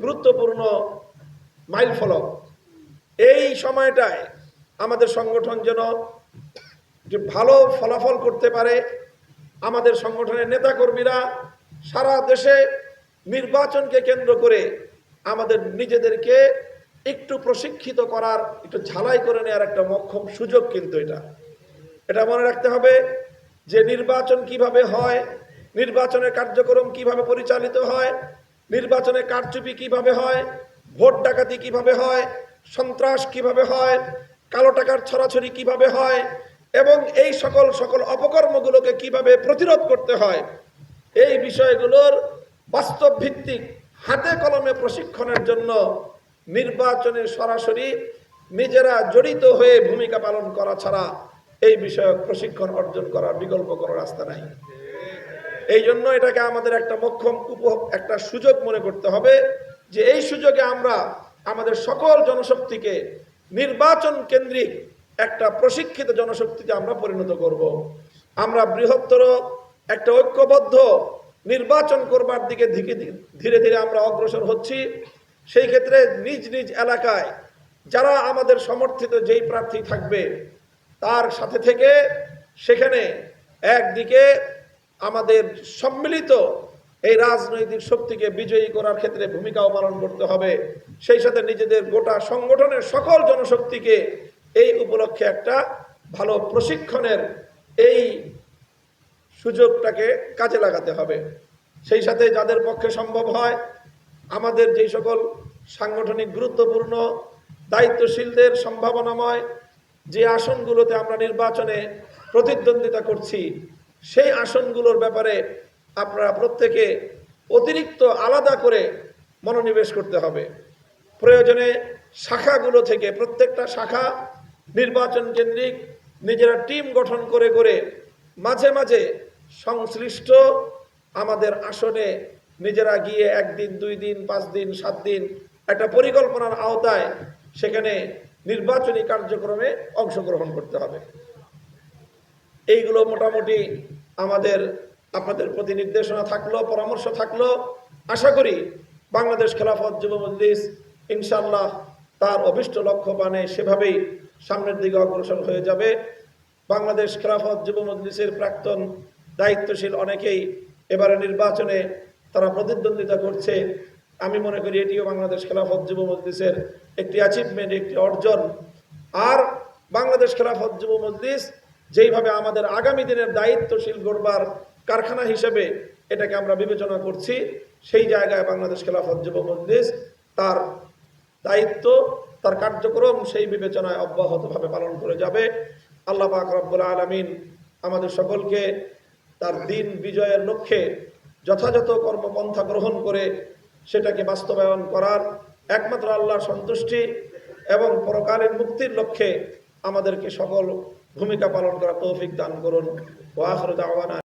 গুরুত্বপূর্ণ মাইলফলক। এই সময়টায় আমাদের সংগঠন যেন যে ভালো ফলাফল করতে পারে, আমাদের সংগঠনের নেতাকর্মীরা সারা দেশে নির্বাচনকে কেন্দ্র করে আমাদের নিজেদেরকে একটু প্রশিক্ষিত করার, একটু ঝালাই করে নেওয়ার একটা মোক্ষম সুযোগ। কিন্তু এটা মনে রাখতে হবে যে নির্বাচন কিভাবে হয়, নির্বাচনের কার্যক্রম কিভাবে পরিচালিত হয়, নির্বাচনের কারচুপি কিভাবে হয়, ভোট ডাকাতি কিভাবে হয়, সন্ত্রাস কিভাবে হয়, কালো টাকার ছড়াছড়ি কিভাবে হয়, এবং এই সকল অপকর্মগুলোকে কিভাবে প্রতিরোধ করতে হয়, এই বিষয়গুলোর বাস্তব ভিত্তিক হাতে কলমে প্রশিক্ষণের জন্য নির্বাচনে সরাসরি নিজেরা জড়িত হয়ে ভূমিকা পালন করা ছাড়া এই বিষয়ক প্রশিক্ষণ অর্জন করার বিকল্প কোনো রাস্তা নাই। এই জন্য এটাকে আমাদের একটা মোক্ষম একটা সুযোগ মনে করতে হবে যে এই সুযোগে আমরা আমাদের সকল জনশক্তিকে নির্বাচন কেন্দ্রিক একটা প্রশিক্ষিত জনশক্তিতে আমরা পরিণত করব। আমরা বৃহত্তর একটা ঐক্যবদ্ধ নির্বাচন করবার দিকে ধীরে ধীরে আমরা অগ্রসর হচ্ছি। সেই ক্ষেত্রে নিজ নিজ এলাকায় যারা আমাদের সমর্থিত যেই প্রার্থী থাকবে তার সাথে থেকে সেখানে একদিকে আমাদের সম্মিলিত এই রাজনৈতিক শক্তিকে বিজয়ী করার ক্ষেত্রে ভূমিকাও পালন করতে হবে। সেই সাথে নিজেদের গোটা সংগঠনের সকল জনশক্তিকে এই উপলক্ষে একটা ভালো প্রশিক্ষণের এই সুযোগটাকে কাজে লাগাতে হবে। সেই সাথে যাদের পক্ষে সম্ভব হয় আমাদের যেই সকল সাংগঠনিক গুরুত্বপূর্ণ দায়িত্বশীলদের সম্ভাবনাময় যে আসনগুলোতে আমরা নির্বাচনে প্রতিদ্বন্দ্বিতা করছি সেই আসনগুলোর ব্যাপারে আপনারা প্রত্যেকে অতিরিক্ত আলাদা করে মনোনিবেশ করতে হবে। প্রয়োজনে শাখাগুলো থেকে প্রত্যেকটা শাখা নির্বাচন কেন্দ্রিক নিজেরা টিম গঠন করে করে মাঝে মাঝে সংশ্লিষ্ট আমাদের আসনে নিজেরা গিয়ে 1 দিন 2 দিন 5 দিন 7 দিন একটা পরিকল্পনার আওতায় সেখানে নির্বাচনী কার্যক্রমে অংশগ্রহণ করতে হবে। এইগুলো মোটামুটি আপনাদের প্রতি নির্দেশনা থাকলো, পরামর্শ থাকলো। আশা করি বাংলাদেশ খেলাফত যুব মজলিস ইনশাআল্লাহ তার অভিষ্ট লক্ষ্য পানে সেভাবেই সামনের দিকে অগ্রসর হয়ে যাবে। বাংলাদেশ খেলাফত যুব মজলিসের প্রাক্তন দায়িত্বশীল অনেকেই এবারে নির্বাচনে তারা প্রতিদ্বন্দ্বিতা করছে। আমি মনে করি এটিও বাংলাদেশ খেলাফত যুব মজলিসের একটি অ্যাচিভমেন্ট, একটি অর্জন। আর বাংলাদেশ খেলাফত যুব মজলিস যেইভাবে আমাদের আগামী দিনের দায়িত্বশীল গড়বার কারখানা হিসেবে এটাকে আমরা বিবেচনা করছি, সেই জায়গায় বাংলাদেশ খেলাফত যুব মজলিস তার দায়িত্ব, তার কার্যক্রম সেই বিবেচনায় অব্যাহতভাবে পালন করে যাবে। আল্লাহ পাক রব্বুল আলামিন আমাদের সকলকে তার দিন বিজয়ের লক্ষ্যে যথাযথ কর্মপন্থা গ্রহণ করে সেটাকে বাস্তবায়ন করার একমাত্র আল্লাহর সন্তুষ্টি এবং পরকালের মুক্তির লক্ষ্যে আমাদেরকে সকল ভূমিকা পালন করার তৌফিক দান করুন। ওয়া আখিরু দাওয়ানা।